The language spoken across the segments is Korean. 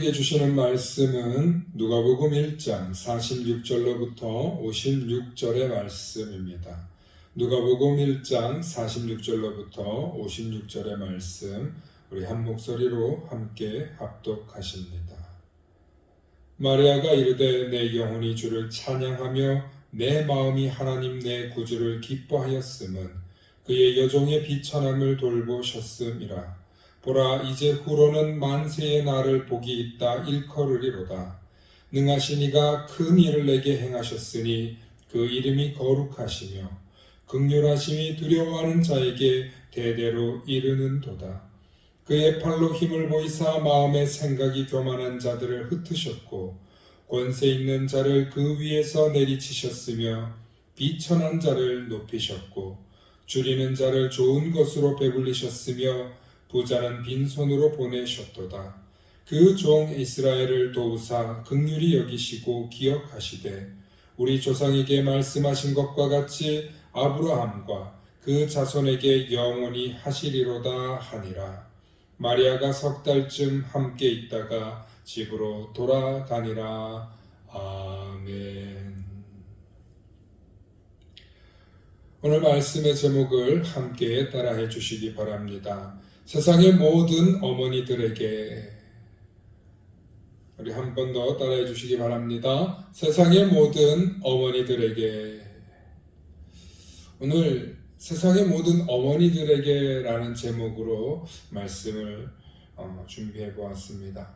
함께 주시는 말씀은 누가복음 1장 46절로부터 56절의 말씀입니다. 누가복음 1장 46절로부터 56절의 말씀, 우리 한 목소리로 함께 합독하십니다. 마리아가 이르되 내 영혼이 주를 찬양하며 내 마음이 하나님 내 구주를 기뻐하였음은 그의 여종의 비천함을 돌보셨음이라. 보라, 이제 후로는 만세의 날을 복이 있다 일컬으리로다. 능하신 이가 큰 일을 내게 행하셨으니 그 이름이 거룩하시며 긍휼하심이 두려워하는 자에게 대대로 이르는도다. 그의 팔로 힘을 보이사 마음의 생각이 교만한 자들을 흩으셨고 권세 있는 자를 그 위에서 내리치셨으며 비천한 자를 높이셨고 줄이는 자를 좋은 것으로 배불리셨으며 부자는 빈손으로 보내셨도다. 그 종 이스라엘을 도우사 긍휼히 여기시고 기억하시되 우리 조상에게 말씀하신 것과 같이 아브라함과 그 자손에게 영원히 하시리로다 하니라. 마리아가 석 달쯤 함께 있다가 집으로 돌아가니라. 아멘. 오늘 말씀의 제목을 함께 따라해 주시기 바랍니다. 세상의 모든 어머니들에게, 우리 한 번 더 따라해 주시기 바랍니다. 세상의 모든 어머니들에게. 오늘 세상의 모든 어머니들에게 라는 제목으로 말씀을 준비해 보았습니다.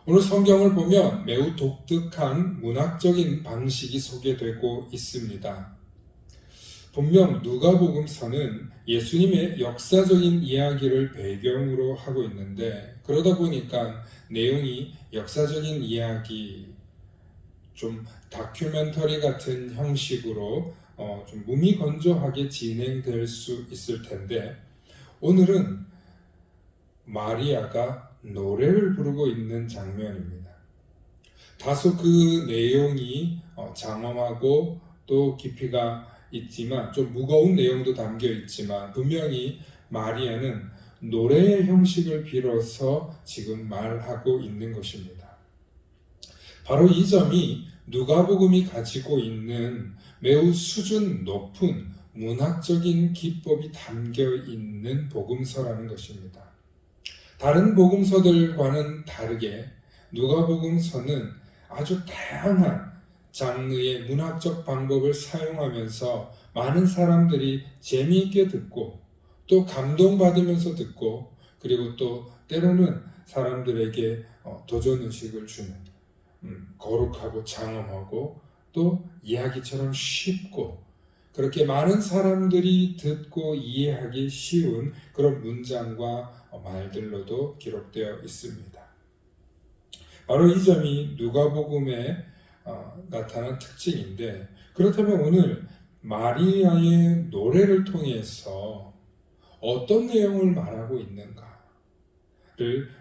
오늘 성경을 보면 매우 독특한 문학적인 방식이 소개되고 있습니다. 분명 누가복음서는 예수님의 역사적인 이야기를 배경으로 하고 있는데, 그러다 보니까 내용이 역사적인 이야기, 좀 다큐멘터리 같은 형식으로 좀 무미건조하게 진행될 수 있을 텐데, 오늘은 마리아가 노래를 부르고 있는 장면입니다. 다소 그 내용이 장엄하고 또 깊이가 있지만, 좀 무거운 내용도 담겨 있지만, 분명히 마리아는 노래의 형식을 빌어서 지금 말하고 있는 것입니다. 바로 이 점이 누가복음이 가지고 있는 매우 수준 높은 문학적인 기법이 담겨 있는 복음서라는 것입니다. 다른 복음서들과는 다르게 누가복음서는 아주 다양한 장르의 문학적 방법을 사용하면서 많은 사람들이 재미있게 듣고 또 감동받으면서 듣고, 그리고 또 때로는 사람들에게 도전의식을 주는 거룩하고 장엄하고 또 이야기처럼 쉽고, 그렇게 많은 사람들이 듣고 이해하기 쉬운 그런 문장과 말들로도 기록되어 있습니다. 바로 이 점이 누가복음에 나타난 특징인데, 그렇다면 오늘 마리아의 노래를 통해서 어떤 내용을 말하고 있는가를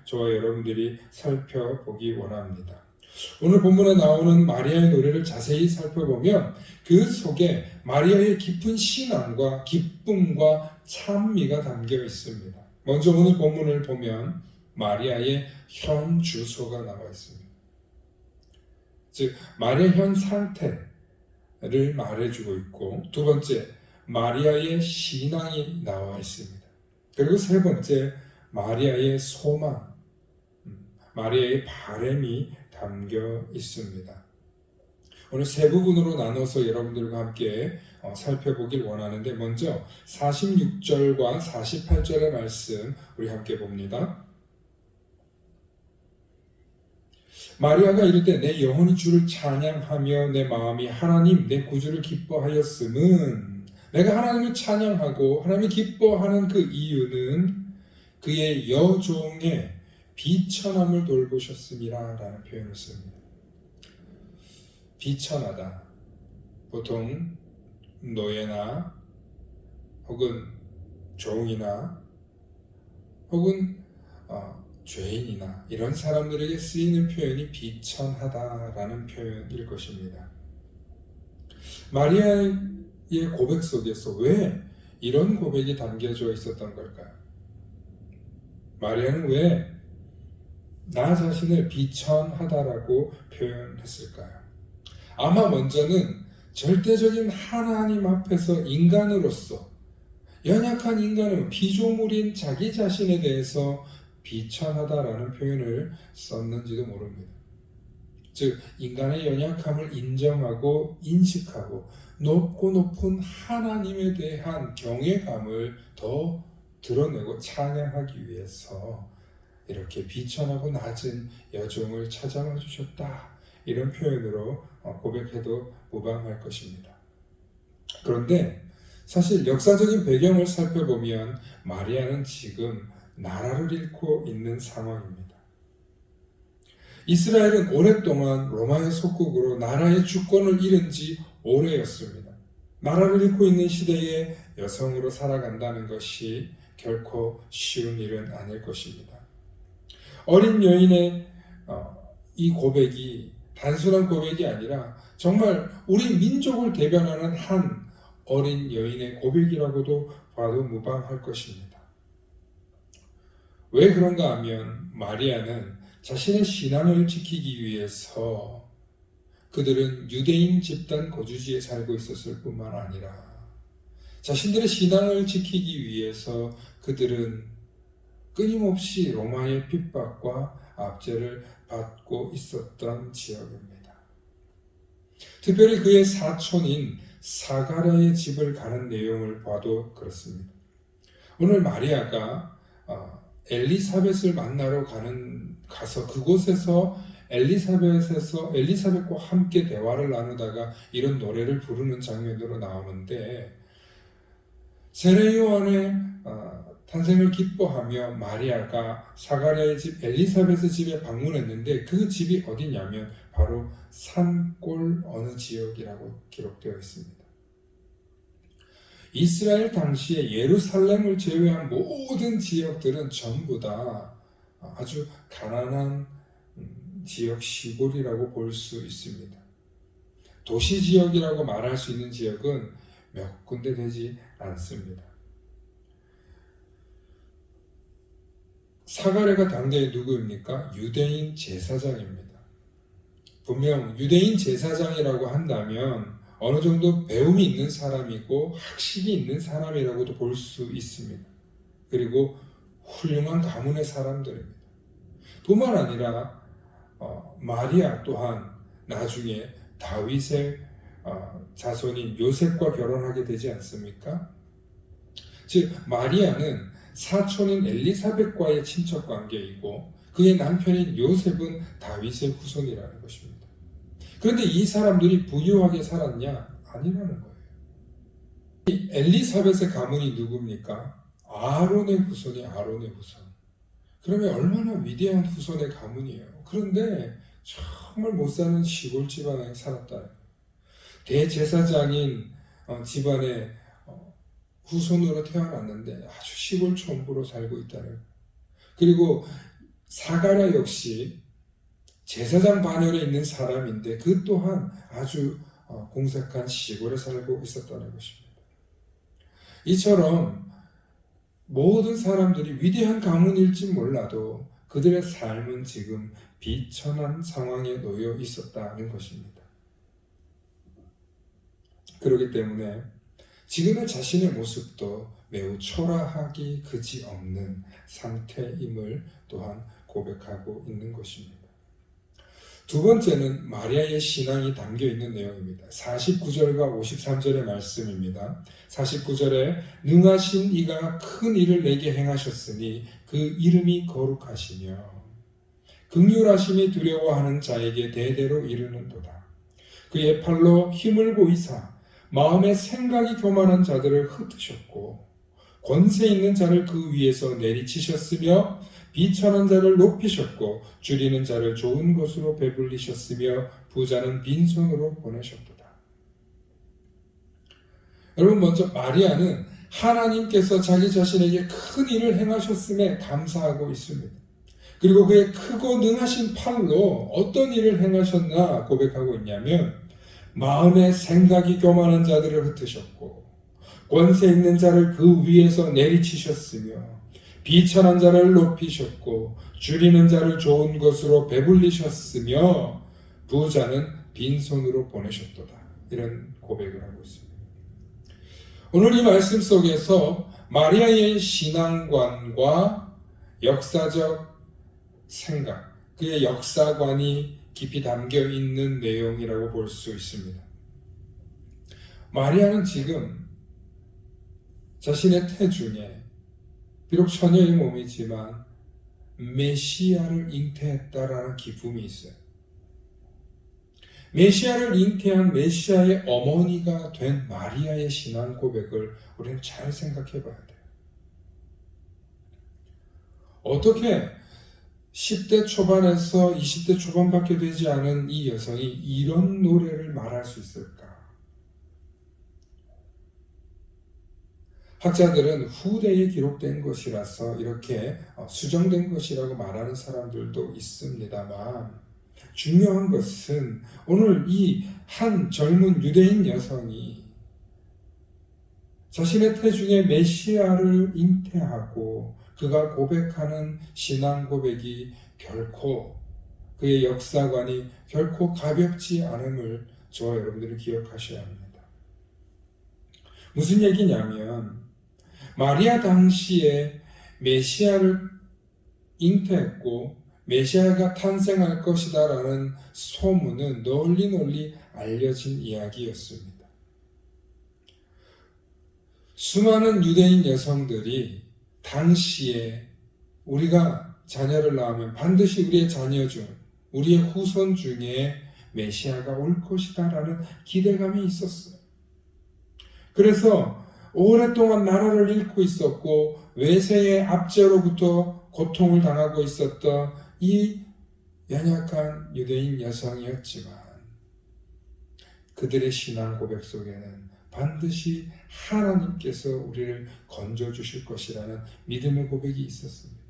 저와 여러분들이 살펴보기 원합니다. 오늘 본문에 나오는 마리아의 노래를 자세히 살펴보면 그 속에 마리아의 깊은 신앙과 기쁨과 찬미가 담겨 있습니다. 먼저 오늘 본문을 보면 마리아의 현 주소가 나와 있습니다. 즉 마리아의 현 상태를 말해주고 있고, 두 번째 마리아의 신앙이 나와 있습니다. 그리고 세 번째 마리아의 소망, 마리아의 바람이 담겨 있습니다. 오늘 세 부분으로 나눠서 여러분들과 함께 살펴보길 원하는데, 먼저 46절과 48절의 말씀 우리 함께 봅니다. 마리아가 이르되 내 영혼이 주를 찬양하며 내 마음이 하나님 내 구주를 기뻐하였음은, 내가 하나님을 찬양하고 하나님이 기뻐하는 그 이유는 그의 여종의 비천함을 돌보셨음이라 라는 표현을 씁니다. 비천하다, 보통 노예나 혹은 종이나 혹은 죄인이나 이런 사람들에게 쓰이는 표현이 비천하다라는 표현일 것입니다. 마리아의 고백 속에서 왜 이런 고백이 담겨져 있었던 걸까요? 마리아는 왜 나 자신을 비천하다라고 표현했을까요? 아마 먼저는 절대적인 하나님 앞에서 인간으로서 연약한 인간은 피조물인 자기 자신에 대해서 비천하다라는 표현을 썼는지도 모릅니다. 즉 인간의 연약함을 인정하고 인식하고 높고 높은 하나님에 대한 경외감을 더 드러내고 찬양하기 위해서 이렇게 비천하고 낮은 여종을 찾아와 주셨다, 이런 표현으로 고백해도 무방할 것입니다. 그런데 사실 역사적인 배경을 살펴보면 마리아는 지금 나라를 잃고 있는 상황입니다. 이스라엘은 오랫동안 로마의 속국으로 나라의 주권을 잃은 지 오래였습니다. 나라를 잃고 있는 시대에 여성으로 살아간다는 것이 결코 쉬운 일은 아닐 것입니다. 어린 여인의 이 고백이 단순한 고백이 아니라 정말 우리 민족을 대변하는 한 어린 여인의 고백이라고도 봐도 무방할 것입니다. 왜 그런가 하면 마리아는 자신의 신앙을 지키기 위해서, 그들은 유대인 집단 거주지에 살고 있었을 뿐만 아니라 자신들의 신앙을 지키기 위해서 그들은 끊임없이 로마의 핍박과 압제를 받고 있었던 지역입니다. 특별히 그의 사촌인 사가랴의 집을 가는 내용을 봐도 그렇습니다. 오늘 마리아가 엘리사벳을 만나러 가서 그곳에서 엘리사벳과 함께 대화를 나누다가 이런 노래를 부르는 장면으로 나오는데, 세례 요한의 탄생을 기뻐하며 마리아가 사가랴의 집 엘리사벳의 집에 방문했는데 그 집이 어디냐면 바로 산골 어느 지역이라고 기록되어 있습니다. 이스라엘 당시에 예루살렘을 제외한 모든 지역들은 전부 다 아주 가난한 지역 시골이라고 볼 수 있습니다. 도시 지역이라고 말할 수 있는 지역은 몇 군데 되지 않습니다. 사가랴가 당대의 누구입니까? 유대인 제사장입니다. 분명 유대인 제사장이라고 한다면 어느 정도 배움이 있는 사람이고 학식이 있는 사람이라고도 볼 수 있습니다. 그리고 훌륭한 가문의 사람들입니다. 뿐만 아니라 마리아 또한 나중에 다윗의 자손인 요셉과 결혼하게 되지 않습니까? 즉 마리아는 사촌인 엘리사벳과의 친척 관계이고 그의 남편인 요셉은 다윗의 후손이라는 것입니다. 그런데 이 사람들이 부유하게 살았냐? 아니라는 거예요. 이 엘리사벳의 가문이 누굽니까? 아론의 후손이 아론의 후손. 그러면 얼마나 위대한 후손의 가문이에요. 그런데 정말 못 사는 시골 집안에 살았다. 대제사장인 집안의 후손으로 태어났는데 아주 시골 촌부로 살고 있다는. 그리고 사가랴 역시 제사장 반열에 있는 사람인데 그 또한 아주 공색한 시골에 살고 있었다는 것입니다. 이처럼 모든 사람들이 위대한 가문일지 몰라도 그들의 삶은 지금 비천한 상황에 놓여 있었다는 것입니다. 그렇기 때문에 지금의 자신의 모습도 매우 초라하기 그지없는 상태임을 또한 고백하고 있는 것입니다. 두 번째는 마리아의 신앙이 담겨있는 내용입니다. 49절과 53절의 말씀입니다. 49절에 능하신 이가 큰 일을 내게 행하셨으니 그 이름이 거룩하시며 긍휼하심이 두려워하는 자에게 대대로 이르는도다. 그의 팔로 힘을 보이사 마음의 생각이 교만한 자들을 흩으셨고 권세 있는 자를 그 위에서 내리치셨으며 비천한 자를 높이셨고 줄이는 자를 좋은 것으로 배불리셨으며 부자는 빈손으로 보내셨도다. 여러분, 먼저 마리아는 하나님께서 자기 자신에게 큰 일을 행하셨음에 감사하고 있습니다. 그리고 그의 크고 능하신 팔로 어떤 일을 행하셨나 고백하고 있냐면 마음의 생각이 교만한 자들을 흩으셨고 권세 있는 자를 그 위에서 내리치셨으며 비천한 자를 높이셨고 줄이는 자를 좋은 것으로 배불리셨으며 부자는 빈손으로 보내셨도다. 이런 고백을 하고 있습니다. 오늘 이 말씀 속에서 마리아의 신앙관과 역사적 생각, 그의 역사관이 깊이 담겨 있는 내용이라고 볼 수 있습니다. 마리아는 지금 자신의 태중에 비록 처녀의 몸이지만 메시아를 잉태했다라는 기쁨이 있어요. 메시아를 잉태한 메시아의 어머니가 된 마리아의 신앙 고백을 우리는 잘 생각해 봐야 돼요. 어떻게 10대 초반에서 20대 초반밖에 되지 않은 이 여성이 이런 노래를 말할 수 있을까? 학자들은 후대에 기록된 것이라서 이렇게 수정된 것이라고 말하는 사람들도 있습니다만, 중요한 것은 오늘 이 한 젊은 유대인 여성이 자신의 태중에 메시아를 잉태하고 그가 고백하는 신앙 고백이 결코, 그의 역사관이 결코 가볍지 않음을 저와 여러분들이 기억하셔야 합니다. 무슨 얘기냐면 마리아 당시에 메시아를 잉태했고 메시아가 탄생할 것이다 라는 소문은 널리 알려진 이야기였습니다. 수많은 유대인 여성들이 당시에 우리가 자녀를 낳으면 반드시 우리의 자녀 중, 우리의 후손 중에 메시아가 올 것이다 라는 기대감이 있었어요. 그래서 오랫동안 나라를 잃고 있었고 외세의 압제로부터 고통을 당하고 있었던 이 연약한 유대인 여성이었지만 그들의 신앙 고백 속에는 반드시 하나님께서 우리를 건져주실 것이라는 믿음의 고백이 있었습니다.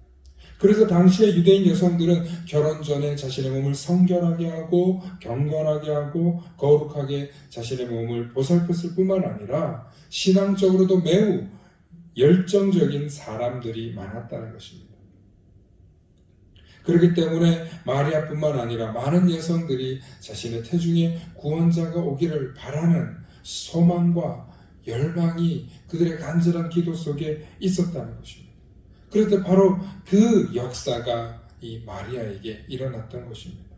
그래서 당시의 유대인 여성들은 결혼 전에 자신의 몸을 성결하게 하고 경건하게 하고 거룩하게 자신의 몸을 보살폈을 뿐만 아니라 신앙적으로도 매우 열정적인 사람들이 많았다는 것입니다. 그렇기 때문에 마리아뿐만 아니라 많은 여성들이 자신의 태중에 구원자가 오기를 바라는 소망과 열망이 그들의 간절한 기도 속에 있었다는 것입니다. 그런데 바로 그 역사가 이 마리아에게 일어났던 것입니다.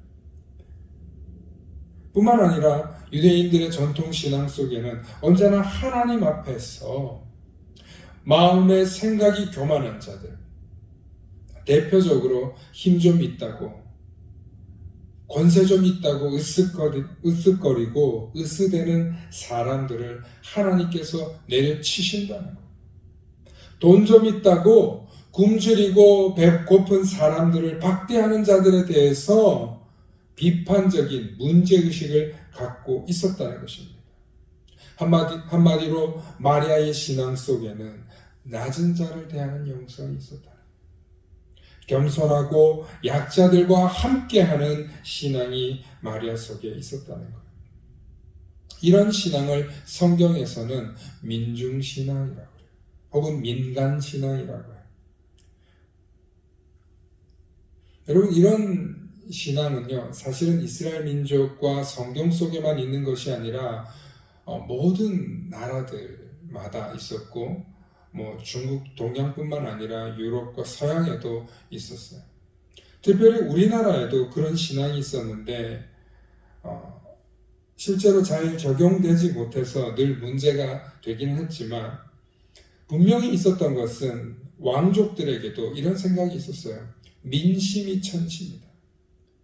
뿐만 아니라 유대인들의 전통 신앙 속에는 언제나 하나님 앞에서 마음의 생각이 교만한 자들, 대표적으로 힘 좀 있다고, 권세 좀 있다고 으쓱거리고 으스대는 사람들을 하나님께서 내려치신다는 것. 돈 좀 있다고 굶주리고 배 고픈 사람들을 박대하는 자들에 대해서 비판적인 문제의식을 갖고 있었다는 것입니다. 한마디로 마리아의 신앙 속에는 낮은 자를 대하는 영성이 있었다. 겸손하고 약자들과 함께하는 신앙이 마리아 속에 있었다는 것. 이런 신앙을 성경에서는 민중신앙이라고 해요. 혹은 민간신앙이라고 해요. 여러분, 이런 신앙은요, 사실은 이스라엘 민족과 성경 속에만 있는 것이 아니라 모든 나라들마다 있었고, 중국 동양뿐만 아니라 유럽과 서양에도 있었어요. 특별히 우리나라에도 그런 신앙이 있었는데 실제로 잘 적용되지 못해서 늘 문제가 되기는 했지만 분명히 있었던 것은 왕족들에게도 이런 생각이 있었어요. 민심이 천지입니다.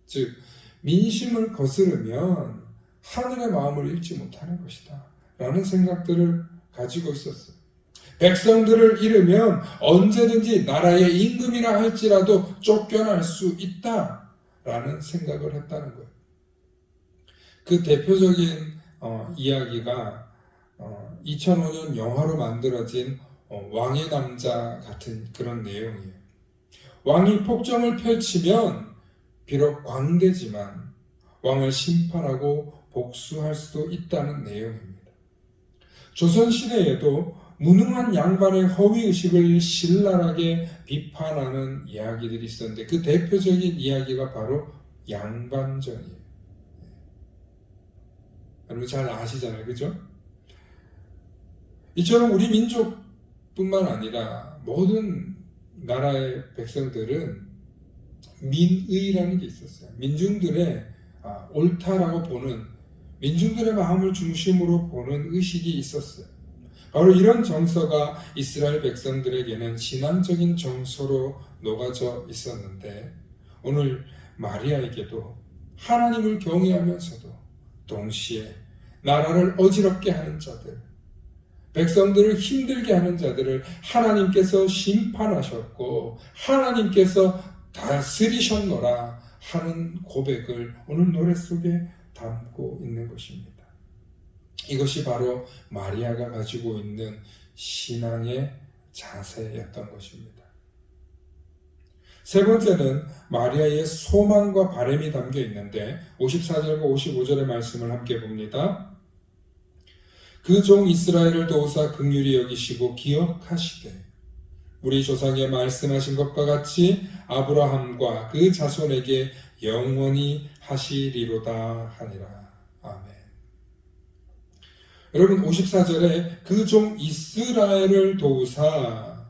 즉 민심을 거스르면 하늘의 마음을 읽지 못하는 것이다 라는 생각들을 가지고 있었어요. 백성들을 잃으면 언제든지 나라의 임금이라 할지라도 쫓겨날 수 있다라는 생각을 했다는 거예요. 그 대표적인 이야기가 2005년 영화로 만들어진 왕의 남자 같은 그런 내용이에요. 왕이 폭정을 펼치면 비록 광대지만 왕을 심판하고 복수할 수도 있다는 내용입니다. 조선시대에도 무능한 양반의 허위의식을 신랄하게 비판하는 이야기들이 있었는데 그 대표적인 이야기가 바로 양반전이에요. 여러분 잘 아시잖아요. 그죠? 이처럼 우리 민족뿐만 아니라 모든 나라의 백성들은 민의라는 게 있었어요. 민중들의 옳다라고 보는, 민중들의 마음을 중심으로 보는 의식이 있었어요. 바로 이런 정서가 이스라엘 백성들에게는 신앙적인 정서로 녹아져 있었는데 오늘 마리아에게도 하나님을 경외하면서도 동시에 나라를 어지럽게 하는 자들, 백성들을 힘들게 하는 자들을 하나님께서 심판하셨고 하나님께서 다스리셨노라 하는 고백을 오늘 노래 속에 담고 있는 것입니다. 이것이 바로 마리아가 가지고 있는 신앙의 자세였던 것입니다. 세 번째는 마리아의 소망과 바람이 담겨 있는데 54절과 55절의 말씀을 함께 봅니다. 그 종 이스라엘을 도우사 긍휼히 여기시고 기억하시되 우리 조상에 말씀하신 것과 같이 아브라함과 그 자손에게 영원히 하시리로다 하니라. 아멘. 여러분 54절에 그 종 이스라엘을 도우사,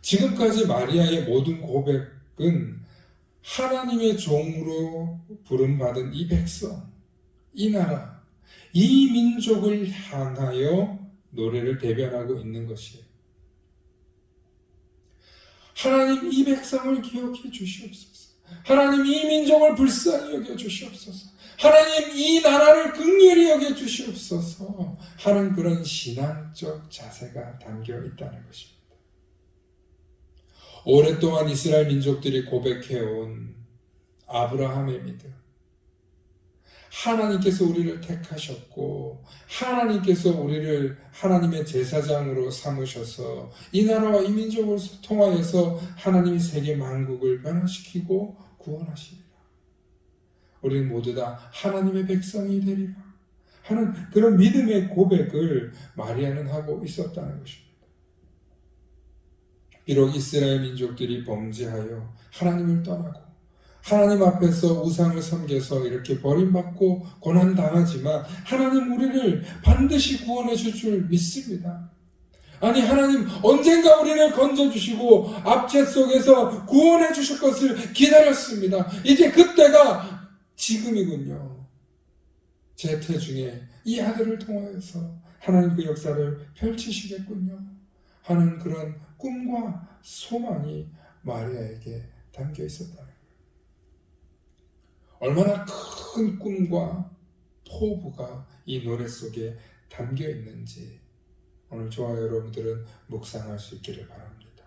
지금까지 마리아의 모든 고백은 하나님의 종으로 부름받은 이 백성, 이 나라, 이 민족을 향하여 노래를 대변하고 있는 것이에요. 하나님 이 백성을 기억해 주시옵소서. 하나님 이 민족을 불쌍히 여겨 주시옵소서. 하나님 이 나라를 긍휼히 여겨 주시옵소서 하는 그런 신앙적 자세가 담겨 있다는 것입니다. 오랫동안 이스라엘 민족들이 고백해온 아브라함의 믿음, 하나님께서 우리를 택하셨고 하나님께서 우리를 하나님의 제사장으로 삼으셔서 이 나라와 이 민족을 통하여서 하나님이 세계 만국을 변화시키고 구원하시리라. 우리는 모두 다 하나님의 백성이 되리라 하는 그런 믿음의 고백을 마리아는 하고 있었다는 것입니다. 비록 이스라엘 민족들이 범죄하여 하나님을 떠나고 하나님 앞에서 우상을 섬겨서 이렇게 버림받고 고난당하지만 하나님 우리를 반드시 구원해 줄 줄 믿습니다. 아니 하나님 언젠가 우리를 건져주시고 압제 속에서 구원해 주실 것을 기다렸습니다. 이제 그때가 지금이군요. 제 태중에 이 아들을 통하여서 하나님 그 역사를 펼치시겠군요 하는 그런 꿈과 소망이 마리아에게 담겨 있었다는 거예요. 얼마나 큰 꿈과 포부가 이 노래 속에 담겨 있는지 오늘 저와 여러분들은 묵상할 수 있기를 바랍니다.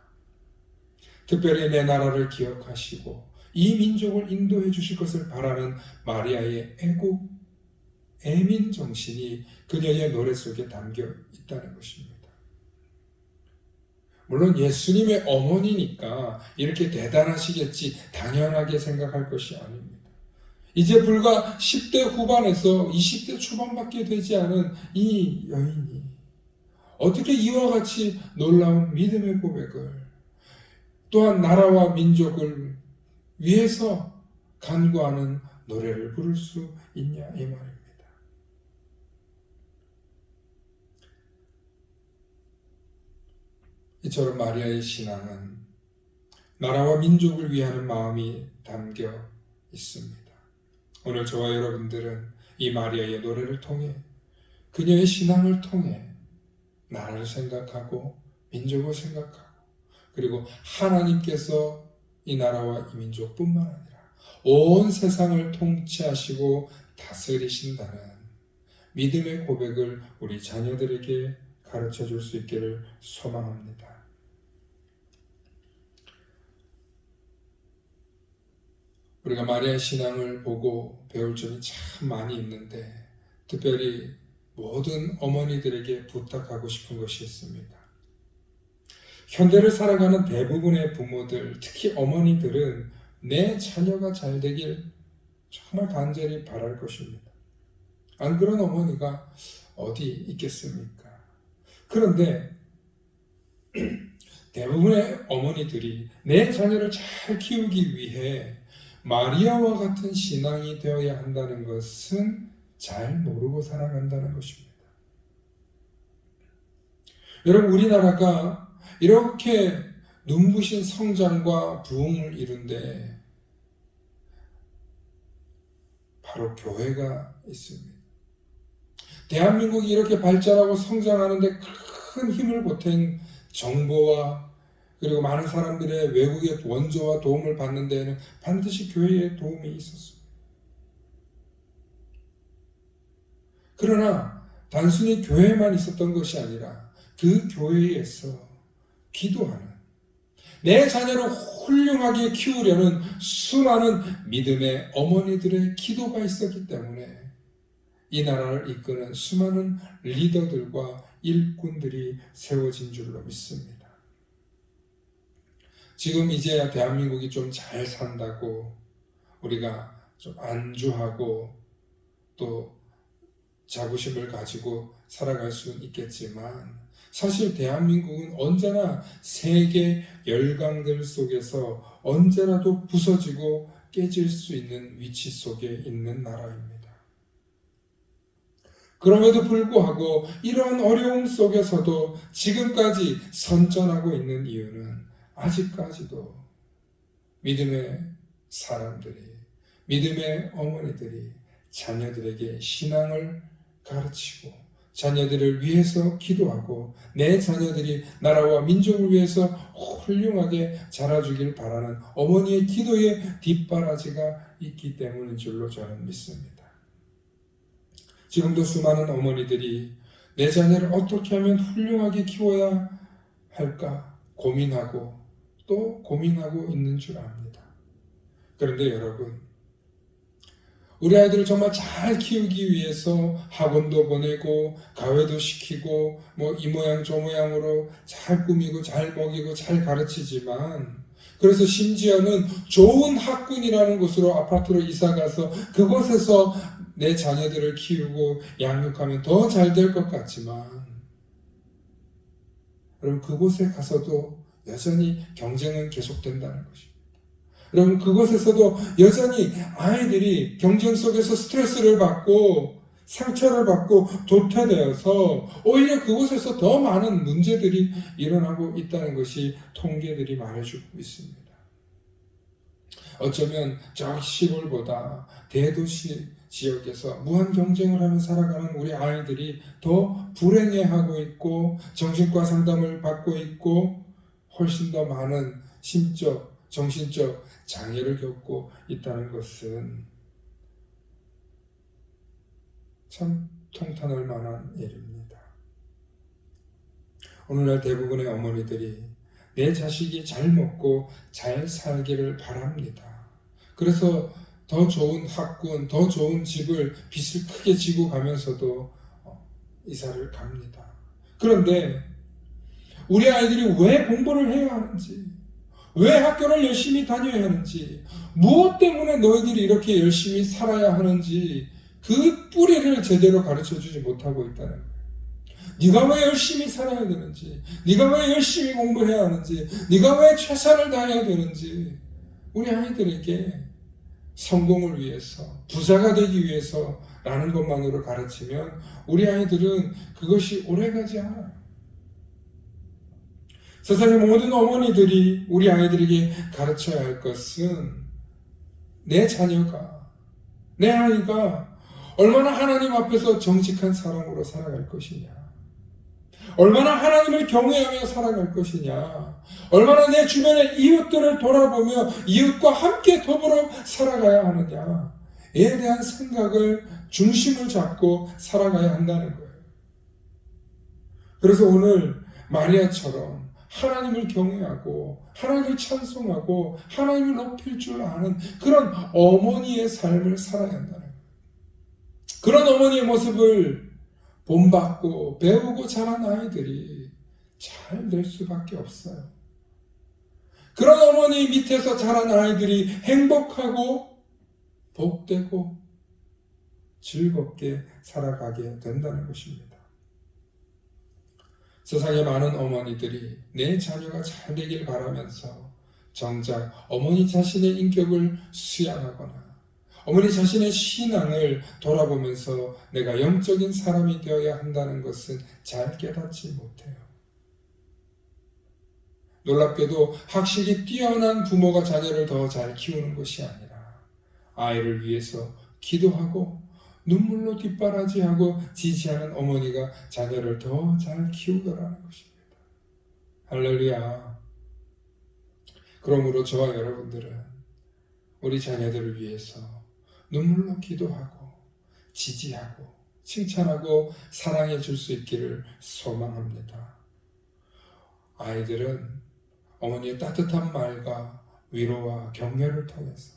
특별히 내 나라를 기억하시고 이 민족을 인도해 주실 것을 바라는 마리아의 애국, 애민 정신이 그녀의 노래 속에 담겨 있다는 것입니다. 물론 예수님의 어머니니까 이렇게 대단하시겠지 당연하게 생각할 것이 아닙니다. 이제 불과 10대 후반에서 20대 초반밖에 되지 않은 이 여인이 어떻게 이와 같이 놀라운 믿음의 고백을 또한 나라와 민족을 위해서 간구하는 노래를 부를 수 있냐 이 말입니다. 이처럼 마리아의 신앙은 나라와 민족을 위하는 마음이 담겨 있습니다. 오늘 저와 여러분들은 이 마리아의 노래를 통해 그녀의 신앙을 통해 나라를 생각하고 민족을 생각하고 그리고 하나님께서 이 나라와 이 민족뿐만 아니라 온 세상을 통치하시고 다스리신다는 믿음의 고백을 우리 자녀들에게 가르쳐 줄 수 있기를 소망합니다. 우리가 마리아의 신앙을 보고 배울 점이 참 많이 있는데 특별히 모든 어머니들에게 부탁하고 싶은 것이 있습니다. 현대를 살아가는 대부분의 부모들, 특히 어머니들은 내 자녀가 잘 되길 정말 간절히 바랄 것입니다. 안 그런 어머니가 어디 있겠습니까? 그 그런데 대부분의 어머니들이 내 자녀를 잘 키우기 위해 마리아와 같은 신앙이 되어야 한다는 것은 잘 모르고 살아간다는 것입니다. 여러분, 우리나라가 이렇게 눈부신 성장과 부흥을 이룬데 바로 교회가 있습니다. 대한민국이 이렇게 발전하고 성장하는데 큰 힘을 보탠 정보와 그리고 많은 사람들의 외국의 원조와 도움을 받는 데에는 반드시 교회의 도움이 있었습니다. 그러나 단순히 교회만 있었던 것이 아니라 그 교회에서 기도하는, 내 자녀를 훌륭하게 키우려는 수많은 믿음의 어머니들의 기도가 있었기 때문에 이 나라를 이끄는 수많은 리더들과 일꾼들이 세워진 줄로 믿습니다. 지금 이제야 대한민국이 좀 잘 산다고 우리가 좀 안주하고 또 자부심을 가지고 살아갈 수는 있겠지만 사실 대한민국은 언제나 세계 열강들 속에서 언제라도 부서지고 깨질 수 있는 위치 속에 있는 나라입니다. 그럼에도 불구하고 이러한 어려움 속에서도 지금까지 선전하고 있는 이유는 아직까지도 믿음의 사람들이, 믿음의 어머니들이 자녀들에게 신앙을 가르치고 자녀들을 위해서 기도하고 내 자녀들이 나라와 민족을 위해서 훌륭하게 자라주길 바라는 어머니의 기도에 뒷바라지가 있기 때문인 줄로 저는 믿습니다. 지금도 수많은 어머니들이 내 자녀를 어떻게 하면 훌륭하게 키워야 할까 고민하고 또 고민하고 있는 줄 압니다. 그런데 여러분, 우리 아이들을 정말 잘 키우기 위해서 학원도 보내고 가외도 시키고 이 모양 저 모양으로 잘 꾸미고 잘 먹이고 잘 가르치지만 그래서 심지어는 좋은 학군이라는 곳으로 아파트로 이사가서 그곳에서 내 자녀들을 키우고 양육하면 더 잘 될 것 같지만 여러분, 그곳에 가서도 여전히 경쟁은 계속된다는 것입니다. 여러분, 그곳에서도 여전히 아이들이 경쟁 속에서 스트레스를 받고 상처를 받고 도태되어서 오히려 그곳에서 더 많은 문제들이 일어나고 있다는 것이 통계들이 말해주고 있습니다. 어쩌면 저 시골보다 대도시 지역에서 무한 경쟁을 하며 살아가는 우리 아이들이 더 불행해하고 있고 정신과 상담을 받고 있고 훨씬 더 많은 심적, 정신적 장애를 겪고 있다는 것은 참 통탄할 만한 일입니다. 오늘날 대부분의 어머니들이 내 자식이 잘 먹고 잘 살기를 바랍니다. 그래서 더 좋은 학군, 더 좋은 집을 빚을 크게 지고 가면서도 이사를 갑니다. 그런데 우리 아이들이 왜 공부를 해야 하는지, 왜 학교를 열심히 다녀야 하는지, 무엇 때문에 너희들이 이렇게 열심히 살아야 하는지 그 뿌리를 제대로 가르쳐주지 못하고 있다는 거예요. 네가 왜 열심히 살아야 되는지, 네가 왜 열심히 공부해야 하는지, 네가 왜 최선을 다해야 되는지 우리 아이들에게 성공을 위해서, 부자가 되기 위해서라는 것만으로 가르치면 우리 아이들은 그것이 오래가지 않아요. 세상의 모든 어머니들이 우리 아이들에게 가르쳐야 할 것은 내 자녀가, 내 아이가 얼마나 하나님 앞에서 정직한 사람으로 살아갈 것이냐, 얼마나 하나님을 경외하며 살아갈 것이냐, 얼마나 내 주변의 이웃들을 돌아보며 이웃과 함께 더불어 살아가야 하느냐에 대한 생각을 중심을 잡고 살아가야 한다는 거예요. 그래서 오늘 마리아처럼 하나님을 경외하고 하나님을 찬송하고 하나님을 높일 줄 아는 그런 어머니의 삶을 살아야 한다는 거예요. 그런 어머니의 모습을 본받고 배우고 자란 아이들이 잘 될 수밖에 없어요. 그런 어머니 밑에서 자란 아이들이 행복하고 복되고 즐겁게 살아가게 된다는 것입니다. 세상의 많은 어머니들이 내 자녀가 잘 되길 바라면서 정작 어머니 자신의 인격을 수양하거나 어머니 자신의 신앙을 돌아보면서 내가 영적인 사람이 되어야 한다는 것은 잘 깨닫지 못해요. 놀랍게도 학식이 뛰어난 부모가 자녀를 더 잘 키우는 것이 아니라 아이를 위해서 기도하고 눈물로 뒷바라지하고 지지하는 어머니가 자녀를 더 잘 키우더라는 것입니다. 할렐루야. 그러므로 저와 여러분들은 우리 자녀들을 위해서 눈물로 기도하고 지지하고 칭찬하고 사랑해 줄 수 있기를 소망합니다. 아이들은 어머니의 따뜻한 말과 위로와 격려를 통해서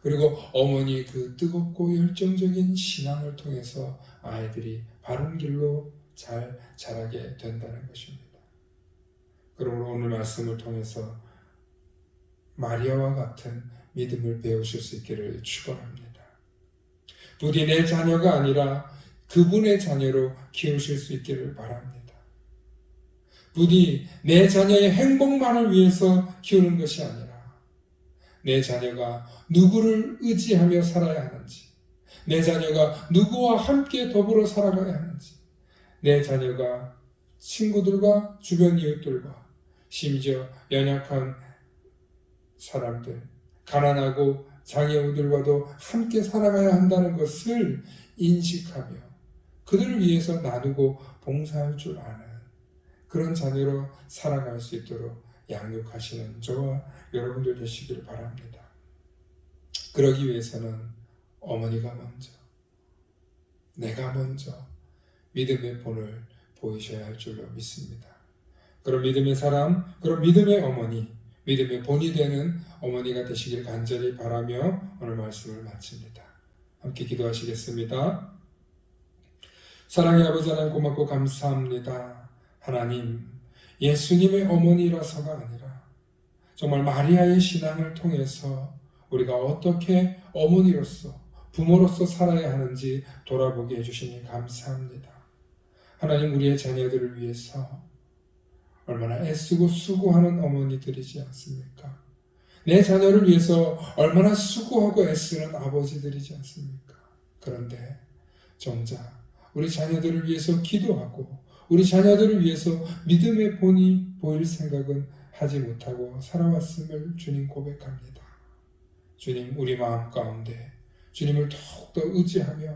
그리고 어머니의 그 뜨겁고 열정적인 신앙을 통해서 아이들이 바른 길로 잘 자라게 된다는 것입니다. 그러므로 오늘 말씀을 통해서 마리아와 같은 믿음을 배우실 수 있기를 축원합니다. 부디 내 자녀가 아니라 그분의 자녀로 키우실 수 있기를 바랍니다. 부디 내 자녀의 행복만을 위해서 키우는 것이 아니라 내 자녀가 누구를 의지하며 살아야 하는지, 내 자녀가 누구와 함께 더불어 살아가야 하는지, 내 자녀가 친구들과 주변 이웃들과 심지어 연약한 사람들, 가난하고 장애우들과도 함께 살아가야 한다는 것을 인식하며 그들을 위해서 나누고 봉사할 줄 아는 그런 자녀로 살아갈 수 있도록 양육하시는 저와 여러분들 되시기를 바랍니다. 그러기 위해서는 어머니가 먼저, 내가 먼저 믿음의 본을 보이셔야 할 줄로 믿습니다. 그런 믿음의 사람, 그런 믿음의 어머니, 믿음의 본이 되는 어머니가 되시길 간절히 바라며 오늘 말씀을 마칩니다. 함께 기도하시겠습니다. 사랑의 아버지 하나님 고맙고 감사합니다. 하나님, 예수님의 어머니라서가 아니라 정말 마리아의 신앙을 통해서 우리가 어떻게 어머니로서 부모로서 살아야 하는지 돌아보게 해주시니 감사합니다. 하나님, 우리의 자녀들을 위해서 얼마나 애쓰고 수고하는 어머니들이지 않습니까? 내 자녀를 위해서 얼마나 수고하고 애쓰는 아버지들이지 않습니까? 그런데 정작 우리 자녀들을 위해서 기도하고 우리 자녀들을 위해서 믿음의 본이 보일 생각은 하지 못하고 살아왔음을 주님 고백합니다. 주님, 우리 마음 가운데 주님을 더욱더 의지하며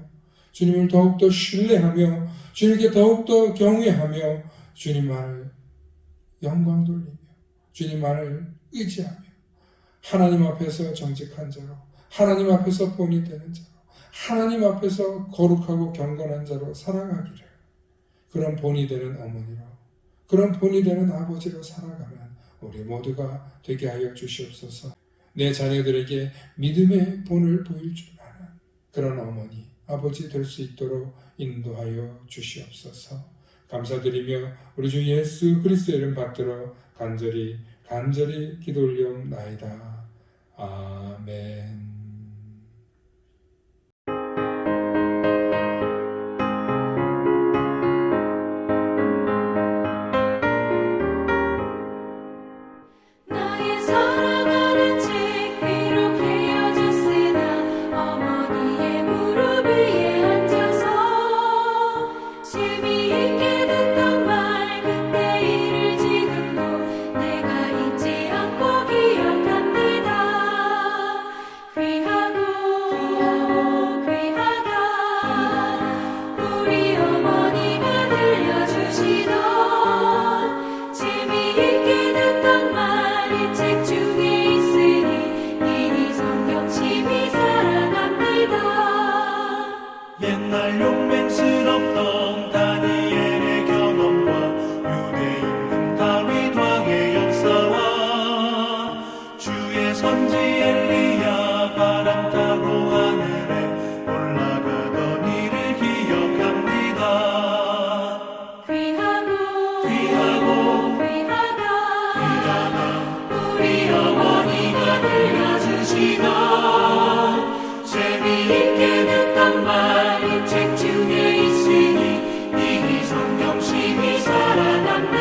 주님을 더욱더 신뢰하며 주님께 더욱더 경외하며 주님만을 영광 돌리며 주님만을 의지하며 하나님 앞에서 정직한 자로 하나님 앞에서 본이 되는 자로 하나님 앞에서 거룩하고 경건한 자로 살아가기를 그런 본이 되는 어머니로 그런 본이 되는 아버지로 살아가는 우리 모두가 되게 하여 주시옵소서. 내 자녀들에게 믿음의 본을 보일 줄 아는 그런 어머니, 아버지 될 수 있도록 인도하여 주시옵소서. 감사드리며 우리 주 예수 그리스도의 이름 받들어 간절히 기도 올리옵나이다. 아멘. 옛날 용맹스럽던 다니엘의 경험과 유대인 다윗 왕의 역사와 주의 선지 엘리야 바람 타고 하늘에 올라가던 일을 기억합니다. 귀하다 우리 어머니가 들려주시던 재미있게 듣던 말 책 중에 있으니 이미 성경심이 살아난다.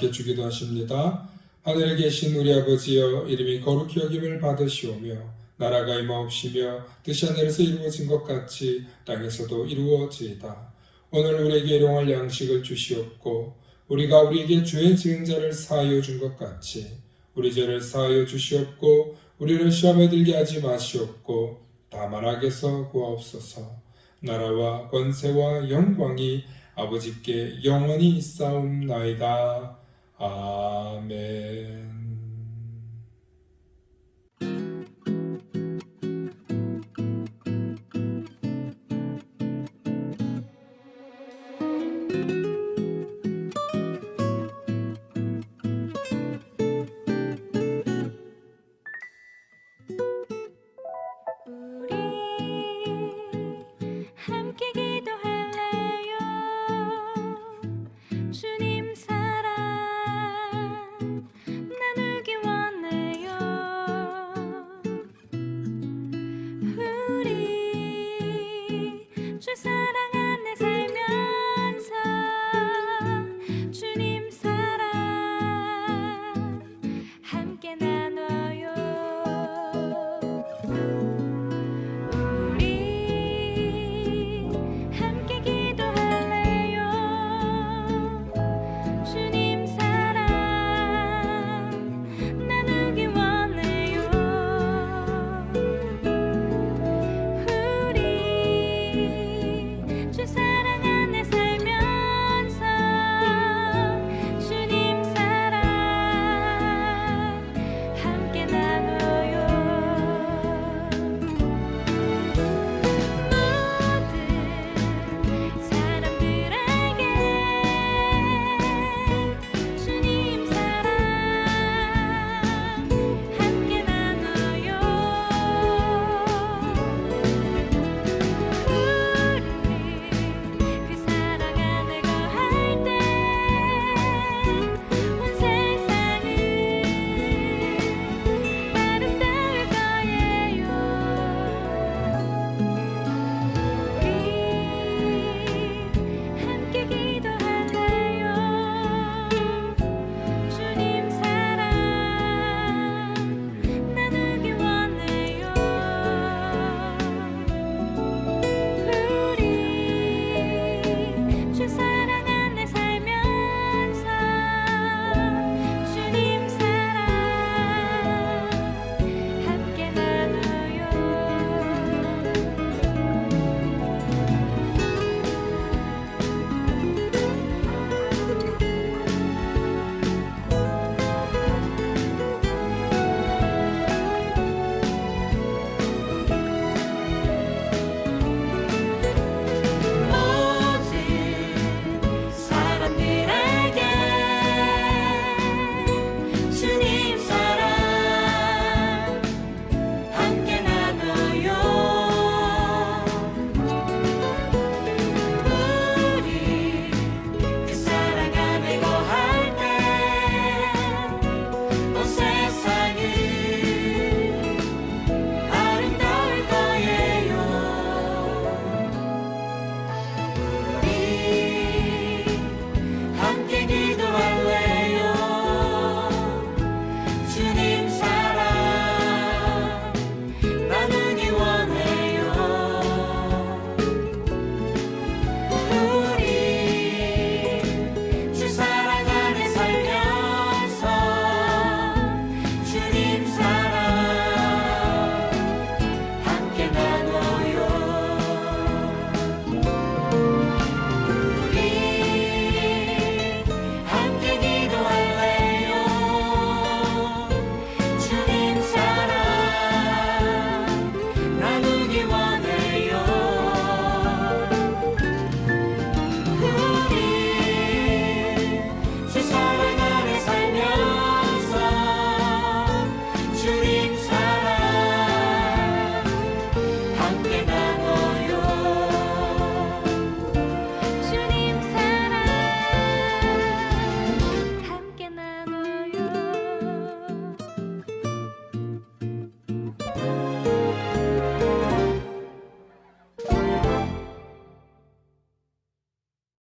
함께 주기도 하십니다. 하늘에 계신 우리 아버지여, 이름이 거룩히 여김을 받으시오며 나라가 임하옵시며 뜻이 하늘에서 이루어진 것 같이 땅에서도 이루어지이다. 오늘 우리에게 일용할 양식을 주시옵고 우리가 우리에게 죄 지은 자를 사하여 준 것 같이 우리 죄를 사하여 주시옵고 우리를 시험에 들게 하지 마시옵고 다만 악에서 구하옵소서. 나라와 권세와 영광이 아버지께 영원히 있사옵나이다. 아멘.